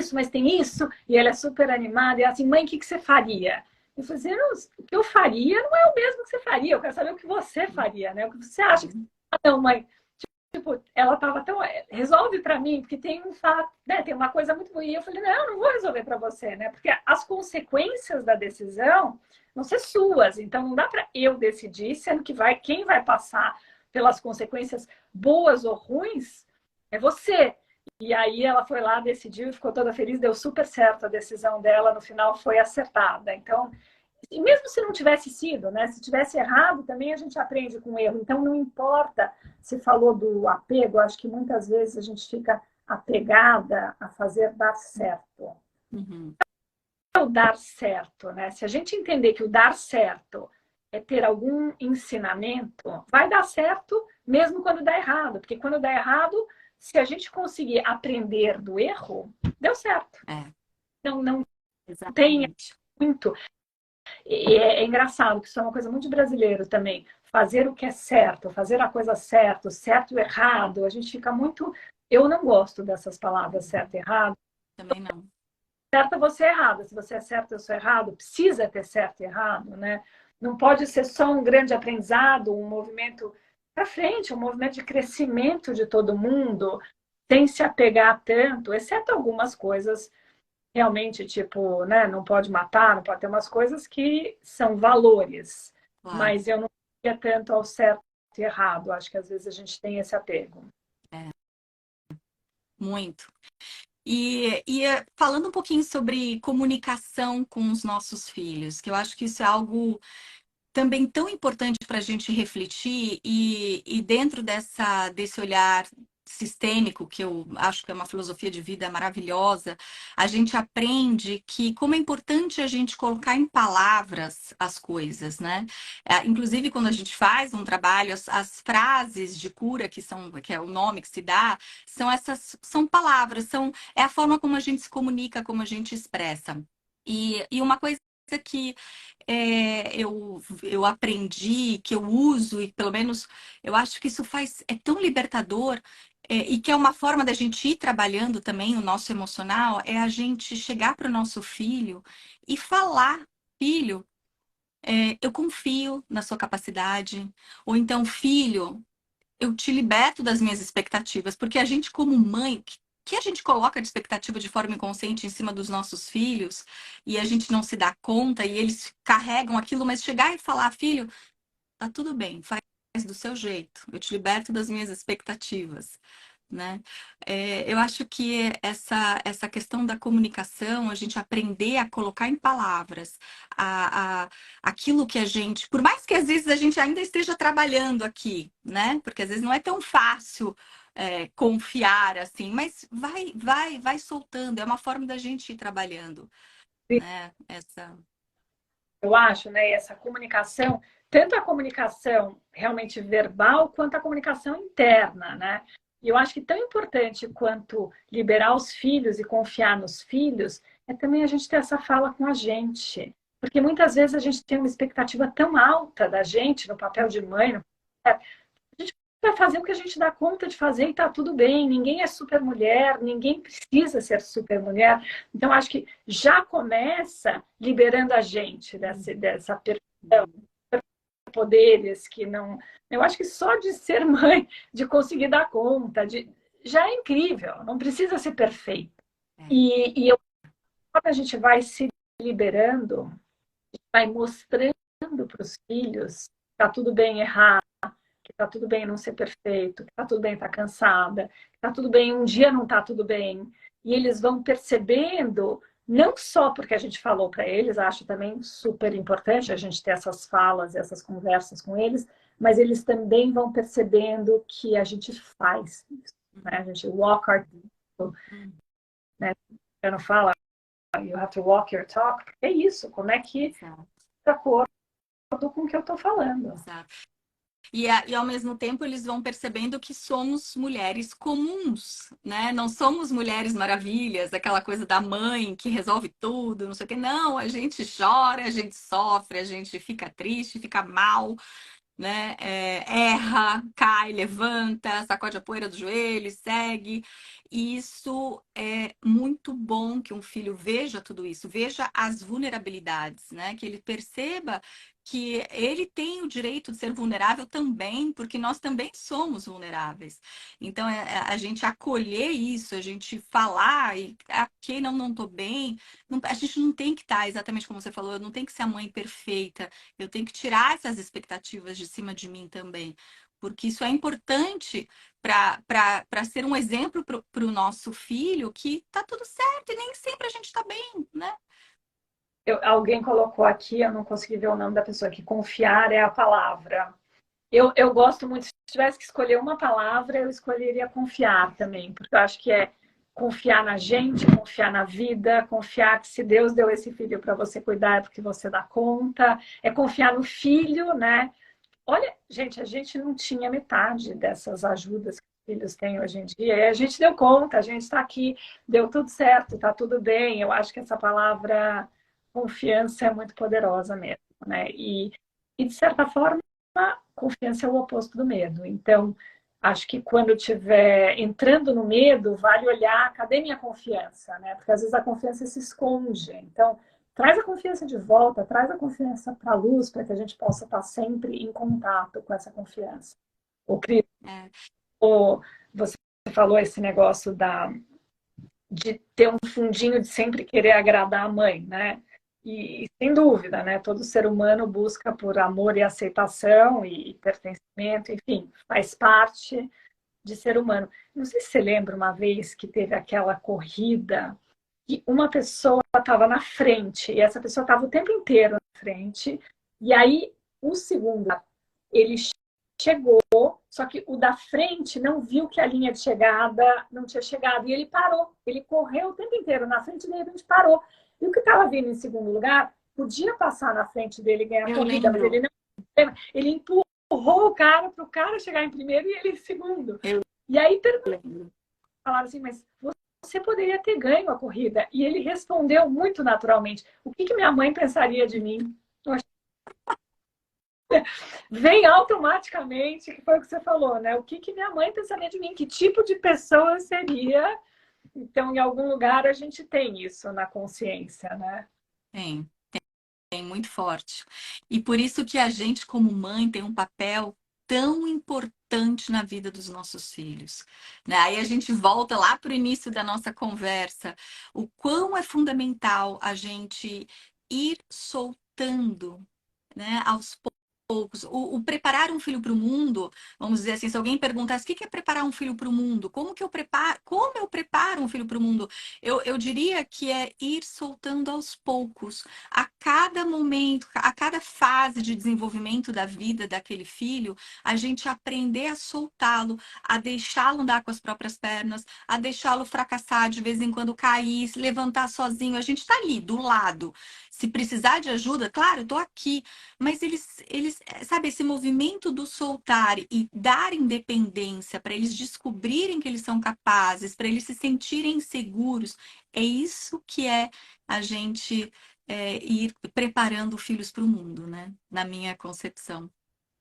isso, e ela é super animada, e ela assim, mãe, o que você faria? Eu falei assim, o que eu faria não é o mesmo que você faria, eu quero saber o que você faria, né? O que você acha que... Ah, não, mãe, tipo, ela estava tão... Resolve para mim, porque tem um fato, né? Tem uma coisa muito boa. E eu falei, não, eu não vou resolver para você, né? Porque as consequências da decisão vão ser suas. Então, não dá para eu decidir, sendo que quem vai passar pelas consequências boas ou ruins é você. E aí ela foi lá, decidiu, ficou toda feliz, deu super certo a decisão dela, no final foi acertada. Então, e mesmo se não tivesse sido, né? Se tivesse errado, também a gente aprende com o erro. Então, não importa se falou do apego, acho que muitas vezes a gente fica apegada a fazer dar certo. Uhum. O dar certo, né? Se a gente entender que o dar certo é ter algum ensinamento, vai dar certo mesmo quando dá errado. Porque quando dá errado, se a gente conseguir aprender do erro, deu certo. Não tem Exatamente. muito. E é engraçado, que isso é uma coisa muito brasileira também. Fazer o que é certo, fazer a coisa certa, certo e errado. A gente fica muito. Eu não gosto dessas palavras certo e errado. Também não. Certa você é errada. Se você é certo, eu sou errado. Precisa ter certo e errado, né? Não pode ser só um grande aprendizado, um movimento para frente, um movimento de crescimento de todo mundo, sem se apegar tanto, exceto algumas coisas realmente, tipo, né, não pode matar, não pode ter umas coisas que são valores, Claro. mas eu não ia tanto ao certo e errado. Acho que às vezes a gente tem esse apego. Muito. Falando um pouquinho sobre comunicação com os nossos filhos, que eu acho que isso é algo também tão importante para a gente refletir e dentro desse olhar sistêmico, que eu acho que é uma filosofia de vida maravilhosa, a gente aprende que como é importante a gente colocar em palavras as coisas, né? Inclusive, quando a gente faz um trabalho, as frases de cura, que é o nome que se dá, são palavras, é a forma como a gente se comunica, como a gente expressa. E uma coisa que eu aprendi, que eu uso, e pelo menos eu acho que isso é tão libertador, e que é uma forma da gente ir trabalhando também o nosso emocional, é a gente chegar para o nosso filho e falar, filho, eu confio na sua capacidade, ou então, filho, eu te liberto das minhas expectativas, porque a gente, como mãe, que a gente coloca de expectativa de forma inconsciente em cima dos nossos filhos e a gente não se dá conta e eles carregam aquilo, mas chegar e falar, filho, tá tudo bem, faz do seu jeito, eu te liberto das minhas expectativas, né? Eu acho que essa questão da comunicação, a gente aprender a colocar em palavras aquilo que a gente, por mais que às vezes a gente ainda esteja trabalhando aqui, né? Porque às vezes não é tão fácil confiar assim, mas vai soltando, é uma forma da gente ir trabalhando, né? Eu acho, né, essa comunicação, tanto a comunicação realmente verbal, quanto a comunicação interna, né? E eu acho que tão importante quanto liberar os filhos e confiar nos filhos, é também a gente ter essa fala com a gente. Porque muitas vezes a gente tem uma expectativa tão alta da gente no papel de mãe, a gente vai fazer o que a gente dá conta de fazer e tá tudo bem. Ninguém é super mulher, ninguém precisa ser super mulher. Então, acho que já começa liberando a gente dessa perfeição, poderes que não. Eu acho que só de ser mãe, de conseguir dar conta, já é incrível, não precisa ser perfeito. Quando a gente vai se liberando, vai mostrando para os filhos que tá tudo bem errar, que tá tudo bem não ser perfeito, que tá tudo bem estar cansada, que tá tudo bem um dia não tá tudo bem. E eles vão percebendo, não só porque a gente falou para eles, acho também super importante a gente ter essas falas, essas conversas com eles, mas eles também vão percebendo que a gente faz isso, né? A gente walk our né? Eu não falo, you have to walk your talk. É isso, como é que de acordo com o que eu estou falando. Exato. E ao mesmo tempo eles vão percebendo que somos mulheres comuns, né? Não somos mulheres maravilhas, aquela coisa da mãe que resolve tudo, não sei o quê. Não, a gente chora, a gente sofre, a gente fica triste, fica mal, né? Erra, cai, levanta, sacode a poeira do joelho, segue. E isso é muito bom que um filho veja tudo isso, veja as vulnerabilidades, né? Que ele perceba que ele tem o direito de ser vulnerável também, porque nós também somos vulneráveis. Então, a gente acolher isso, a gente falar, e ok, não tô bem, a gente não tem que estar, exatamente como você falou, eu não tem que ser a mãe perfeita, eu tenho que tirar essas expectativas de cima de mim também, porque isso é importante para ser um exemplo para o nosso filho que tá tudo certo e nem sempre a gente tá bem, né? Alguém colocou aqui, eu não consegui ver o nome da pessoa, que confiar é a palavra. Eu gosto muito, se tivesse que escolher uma palavra, eu escolheria confiar também, porque eu acho que é confiar na gente, confiar na vida, confiar que se Deus deu esse filho para você cuidar é porque você dá conta, é confiar no filho, né? Olha, gente, a gente não tinha metade dessas ajudas que os filhos têm hoje em dia, e a gente deu conta, a gente está aqui, deu tudo certo, está tudo bem. Eu acho que essa palavra confiança é muito poderosa mesmo, né? E de certa forma, confiança é o oposto do medo. Então, acho que quando estiver entrando no medo, vale olhar, cadê minha confiança, né? Porque às vezes a confiança se esconde. Então, traz a confiança de volta, traz a confiança para a luz, para que a gente possa estar sempre em contato com essa confiança. O Cris, você falou esse negócio de ter um fundinho de sempre querer agradar a mãe, né? E sem dúvida, né? Todo ser humano busca por amor e aceitação e pertencimento, enfim, faz parte de ser humano. Não sei se você lembra uma vez que teve aquela corrida que uma pessoa estava na frente e essa pessoa estava o tempo inteiro na frente e aí o segundo ele chegou, só que o da frente não viu que a linha de chegada não tinha chegado e ele parou. Ele correu o tempo inteiro na frente e de repente parou. E o que estava vindo em segundo lugar podia passar na frente dele e ganhar a corrida, mas ele não. Ele empurrou o cara para o cara chegar em primeiro e ele em segundo. E aí falaram assim, mas você poderia ter ganho a corrida. E ele respondeu muito naturalmente: o que minha mãe pensaria de mim? Vem automaticamente, que foi o que você falou, né? O que minha mãe pensaria de mim? Que tipo de pessoa eu seria? Então, em algum lugar a gente tem isso na consciência, né? Tem muito forte. E por isso que a gente, como mãe, tem um papel tão importante na vida dos nossos filhos, né? Aí a gente volta lá para o início da nossa conversa, o quão é fundamental a gente ir soltando, né, aos poucos. O preparar um filho para o mundo, vamos dizer assim, se alguém perguntasse o que é preparar um filho para o mundo, como eu preparo um filho para o mundo, eu diria que é ir soltando aos poucos, a cada momento, a cada fase de desenvolvimento da vida daquele filho, a gente aprender a soltá-lo, a deixá-lo andar com as próprias pernas, a deixá-lo fracassar de vez em quando, cair, se levantar sozinho. A gente está ali, do lado. Se precisar de ajuda, claro, eu estou aqui. Mas sabe, esse movimento do soltar e dar independência para eles descobrirem que eles são capazes, para eles se sentirem seguros, é isso que é a gente ir preparando filhos para o mundo, né? Na minha concepção.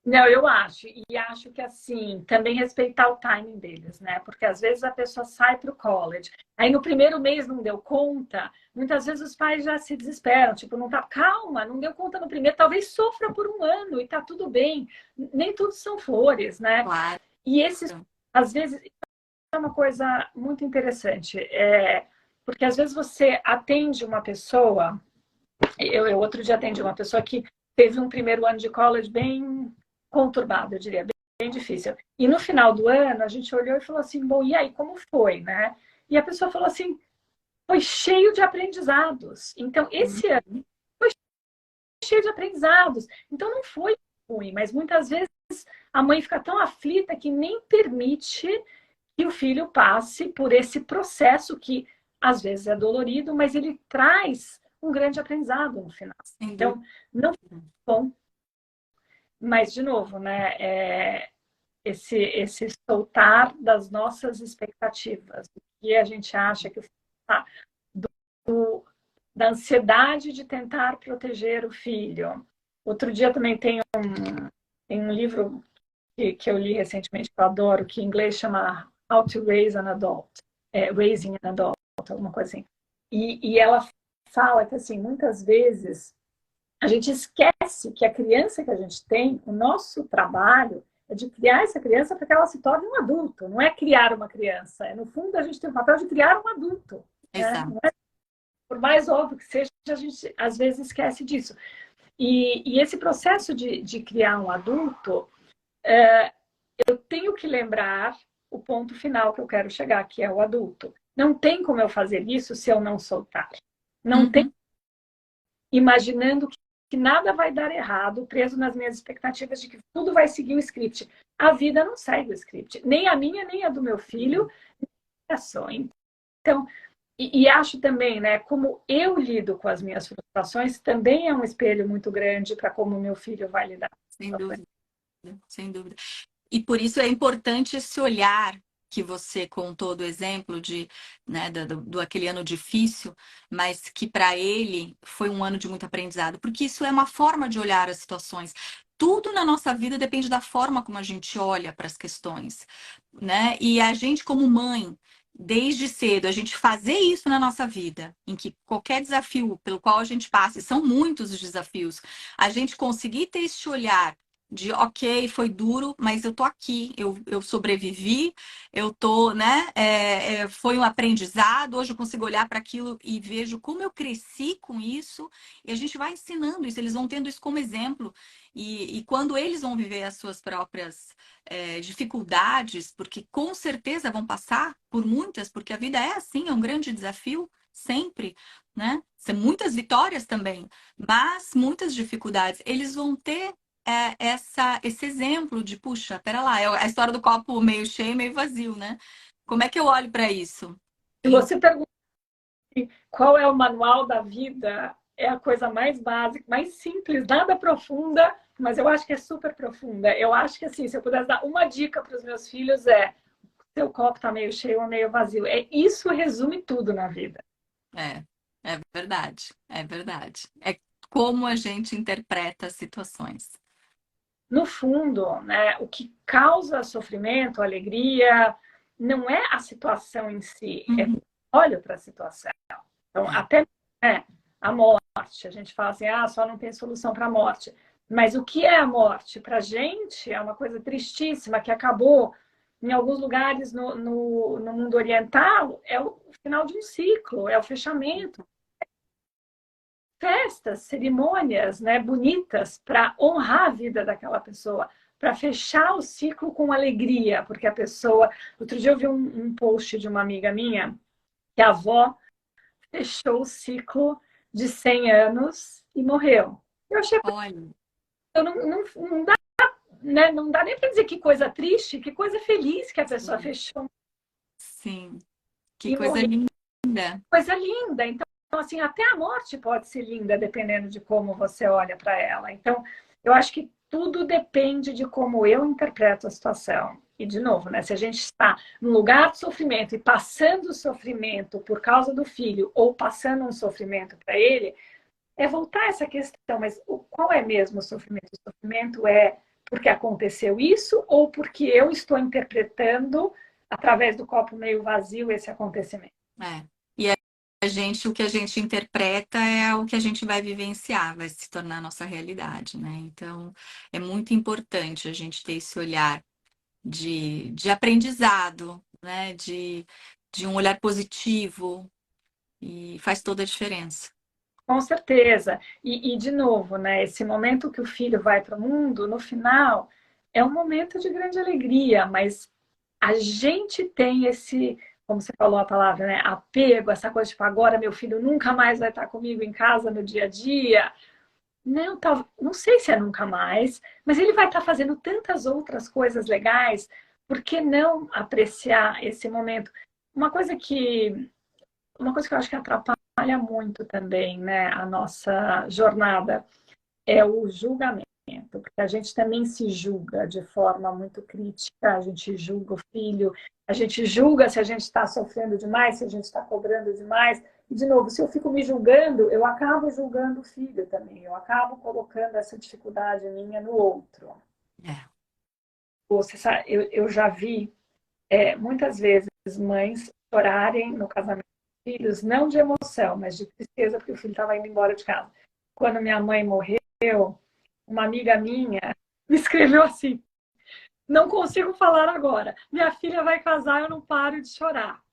Não, eu acho. E acho que, assim, também respeitar o timing deles, né? Porque às vezes a pessoa sai para o college, aí no primeiro mês não deu conta, muitas vezes os pais já se desesperam, tipo, não tá, calma, não deu conta no primeiro, talvez sofra por um ano e tá tudo bem. Nem tudo são flores, né? Claro. E esses, às vezes, é uma coisa muito interessante, porque às vezes você atende uma pessoa, eu outro dia atendi uma pessoa que teve um primeiro ano de college bem conturbado, eu diria, bem difícil. E no final do ano, a gente olhou e falou assim, bom, e aí, como foi, né? E a pessoa falou assim, foi cheio de aprendizados. Então, esse ano foi cheio de aprendizados. Então, não foi ruim, mas muitas vezes a mãe fica tão aflita que nem permite que o filho passe por esse processo que, às vezes, é dolorido, mas ele traz um grande aprendizado no final. Então, não foi bom. Mas, de novo, né? Esse soltar das nossas expectativas, o que a gente acha que tá, da ansiedade de tentar proteger o filho. Outro dia também tem um livro que eu li recentemente que eu adoro, que em inglês chama How to Raise an Adult, Raising an Adult, alguma coisa assim. E ela fala que, assim, muitas vezes a gente esquece que a criança que a gente tem, o nosso trabalho é de criar essa criança para que ela se torne um adulto. Não é criar uma criança. No fundo, a gente tem o papel de criar um adulto. Né? Por mais óbvio que seja, a gente às vezes esquece disso. E esse processo de criar um adulto, eu tenho que lembrar o ponto final que eu quero chegar, que é o adulto. Não tem como eu fazer isso se eu não soltar. Não tem imaginando que nada vai dar errado, preso nas minhas expectativas de que tudo vai seguir o script. A vida não segue o script. Nem a minha, nem a do meu filho. É só. Então, e acho também, né, como eu lido com as minhas frustrações, também é um espelho muito grande para como meu filho vai lidar. Sem dúvida, sem dúvida. E por isso é importante esse olhar que você contou do exemplo né, do aquele ano difícil, mas que para ele foi um ano de muito aprendizado, porque isso é uma forma de olhar as situações. Tudo na nossa vida depende da forma como a gente olha para as questões, né? E a gente como mãe, desde cedo, a gente fazer isso na nossa vida, em que qualquer desafio pelo qual a gente passe, são muitos os desafios, a gente conseguir ter esse olhar de ok, foi duro, mas eu tô aqui, eu sobrevivi, eu tô, né? Foi um aprendizado, hoje eu consigo olhar para aquilo e vejo como eu cresci com isso, e a gente vai ensinando isso, eles vão tendo isso como exemplo, e quando eles vão viver as suas próprias dificuldades, porque com certeza vão passar por muitas, porque a vida é assim, é um grande desafio, sempre, né? São muitas vitórias também, mas muitas dificuldades, eles vão ter esse exemplo de, puxa, pera lá, é a história do copo meio cheio, meio vazio, né? Como é que eu olho para isso? Se você pergunta qual é o manual da vida, é a coisa mais básica, mais simples, nada profunda, mas eu acho que é super profunda. Eu acho que, assim, se eu pudesse dar uma dica para os meus filhos, seu copo está meio cheio ou meio vazio. Isso resume tudo na vida. É verdade, é verdade. É como a gente interpreta as situações. No fundo, né, o que causa sofrimento, alegria, não é a situação em si, é que olho para a situação. Então, até a morte, a gente fala assim, só não tem solução para a morte. Mas o que é a morte? Para a gente é uma coisa tristíssima que acabou em alguns lugares no mundo oriental, é o final de um ciclo, é o fechamento. Festas, cerimônias, né, bonitas para honrar a vida daquela pessoa, para fechar o ciclo com alegria, porque a pessoa... Outro dia eu vi um post de uma amiga minha que a avó fechou o ciclo de 100 anos e morreu. Eu achei... Olha, Eu não dá, né, não dá nem para dizer que coisa triste, que coisa feliz que a pessoa sim, fechou sim. Que e coisa morreu. linda. Coisa linda. Então, assim, até a morte pode ser linda, dependendo de como você olha para ela. Então, eu acho que tudo depende de como eu interpreto a situação. E, de novo, né, se a gente está num lugar de sofrimento e passando o sofrimento por causa do filho ou passando um sofrimento para ele, é voltar a essa questão. Mas qual é mesmo o sofrimento? O sofrimento é porque aconteceu isso ou porque eu estou interpretando, através do copo meio vazio, esse acontecimento? É. E a gente, o que a gente interpreta é o que a gente vai vivenciar, vai se tornar a nossa realidade, né? Então, é muito importante a gente ter esse olhar de aprendizado, né? De um olhar positivo, e faz toda a diferença. Com certeza. De novo, né, esse momento que o filho vai para o mundo, no final, é um momento de grande alegria, mas a gente tem esse, como você falou a palavra, né, apego, essa coisa tipo, agora meu filho nunca mais vai estar comigo em casa no dia a dia. Não, não sei se é nunca mais, mas ele vai estar fazendo tantas outras coisas legais, por que não apreciar esse momento? Uma coisa que uma coisa que eu acho que atrapalha muito também, né, a nossa jornada é o julgamento, porque a gente também se julga de forma muito crítica, a gente julga o filho, a gente julga se a gente está sofrendo demais, se a gente está cobrando demais. E, de novo, se eu fico me julgando, eu acabo julgando o filho também, eu acabo colocando essa dificuldade minha no outro. É. Você sabe, eu já vi muitas vezes mães chorarem no casamento dos filhos, não de emoção, mas de tristeza, porque o filho estava indo embora de casa. Quando minha mãe morreu, uma amiga minha me escreveu assim: não consigo falar agora. Minha filha vai casar, eu não paro de chorar.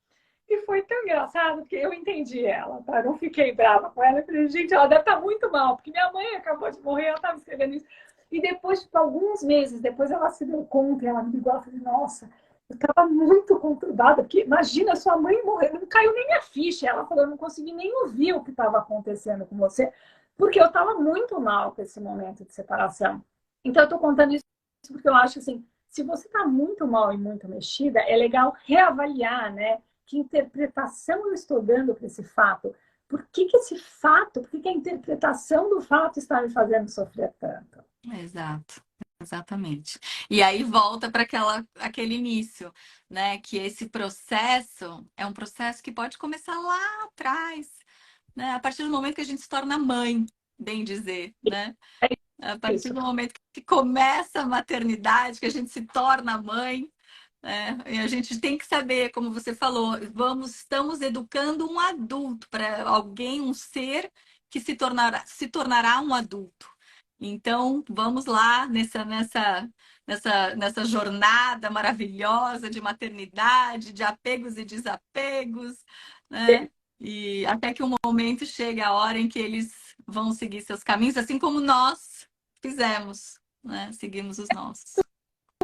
E foi tão engraçado, porque eu entendi ela, tá? Eu não fiquei brava com ela. Eu falei, gente, ela deve estar muito mal, porque minha mãe acabou de morrer, ela estava escrevendo isso. E depois, tipo, alguns meses depois, ela se deu conta, e ela me ligou, ela falou, nossa, eu estava muito conturbada, porque imagina, sua mãe morrendo, não caiu nem a ficha. Ela falou, eu não consegui nem ouvir o que estava acontecendo com você, porque eu estava muito mal com esse momento de separação. Então, eu estou contando isso porque eu acho assim, se você está muito mal e muito mexida, é legal reavaliar, né? Que interpretação eu estou dando para esse fato? Por que, que esse fato, por que, que a interpretação do fato está me fazendo sofrer tanto? Exato, exatamente. E aí volta para aquele início, né? Que esse processo é um processo que pode começar lá atrás, né? A partir do momento que a gente se torna mãe, bem dizer, né? A É partir isso. do momento que começa a maternidade, que a gente se torna mãe, né? E a gente tem que saber, como você falou, estamos educando um adulto para alguém, um ser que se tornará um adulto. Então, vamos lá nessa jornada maravilhosa de maternidade, de apegos e desapegos, né? E até que um momento chegue a hora em que eles vão seguir seus caminhos, assim como nós fizemos, né? Seguimos os nossos.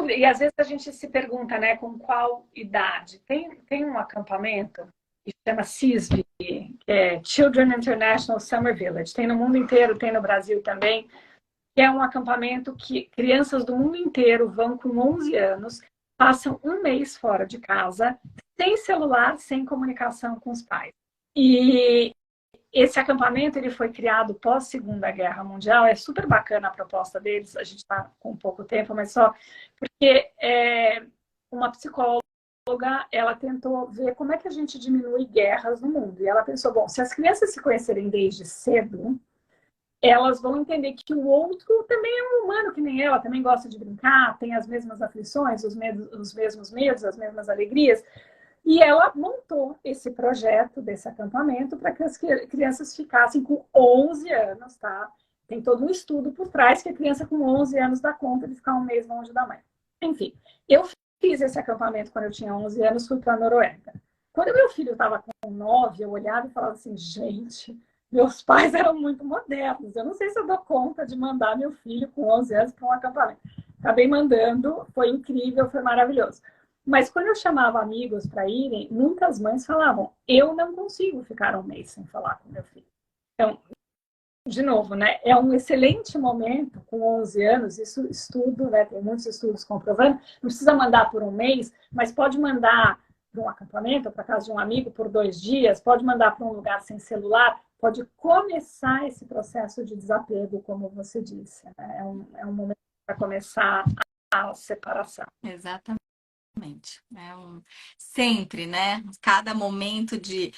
E às vezes a gente se pergunta, né, com qual idade? Tem um acampamento que chama CISV, que é Children International Summer Village. Tem no mundo inteiro, tem no Brasil também, que é um acampamento que crianças do mundo inteiro vão com 11 anos, passam um mês fora de casa, sem celular, sem comunicação com os pais. E esse acampamento ele foi criado pós Segunda Guerra Mundial. É super bacana a proposta deles. A gente está com pouco tempo, mas só porque uma psicóloga ela tentou ver como é que a gente diminui guerras no mundo. E ela pensou, bom, se as crianças se conhecerem desde cedo, elas vão entender que o outro também é um humano que nem ela, também gosta de brincar, tem as mesmas aflições, os mesmos medos, as mesmas alegrias. E ela montou esse projeto desse acampamento para que as crianças ficassem com 11 anos, tá? tem todo um estudo por trás que a criança com 11 anos dá conta de ficar um mês longe da mãe. Enfim, eu fiz esse acampamento quando eu tinha 11 anos, fui para a Noruega. Quando meu filho estava com 9, eu olhava e falava assim, gente, meus pais eram muito modernos. Eu não sei se eu dou conta de mandar meu filho com 11 anos para um acampamento. Acabei mandando, foi incrível, foi maravilhoso. Mas quando eu chamava amigos para irem, muitas mães falavam, eu não consigo ficar um mês sem falar com meu filho. Então, de novo, né? É um excelente momento com 11 anos, isso estudo, né? Tem muitos estudos comprovando. Não precisa mandar por um mês, mas pode mandar para um acampamento, para casa de um amigo por 2 dias, pode mandar para um lugar sem celular, pode começar esse processo de desapego, como você disse. Né? É um momento para começar a separação. Exatamente. Sempre, né? Cada momento de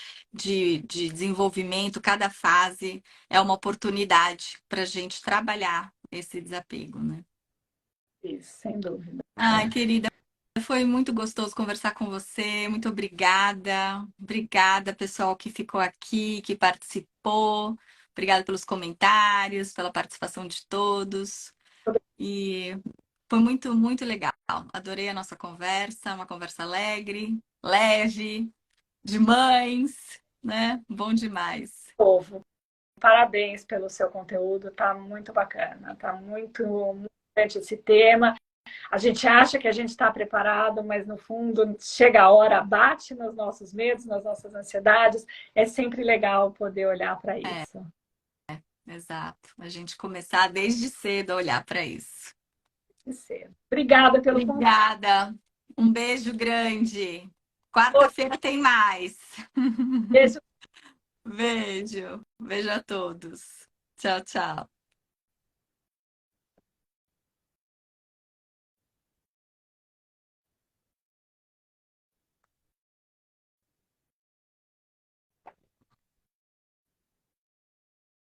desenvolvimento, cada fase é uma oportunidade para a gente trabalhar esse desapego, né? Isso, sem dúvida. Ai, querida, foi muito gostoso conversar com você. Muito obrigada. Obrigada, pessoal que ficou aqui, que participou. Obrigada pelos comentários, pela participação de todos. E foi muito, muito legal. Adorei a nossa conversa, uma conversa alegre, leve, de mães, né? Bom demais. Povo, parabéns pelo seu conteúdo, tá muito bacana, tá muito importante esse tema. A gente acha que a gente está preparado, mas no fundo chega a hora, bate nos nossos medos, nas nossas ansiedades. É sempre legal poder olhar para isso. Exato. A gente começar desde cedo a olhar para isso. Obrigada pelo convite. Obrigada. Um beijo grande. Quarta-feira tem mais. Beijo. Beijo. Beijo a todos. Tchau, tchau.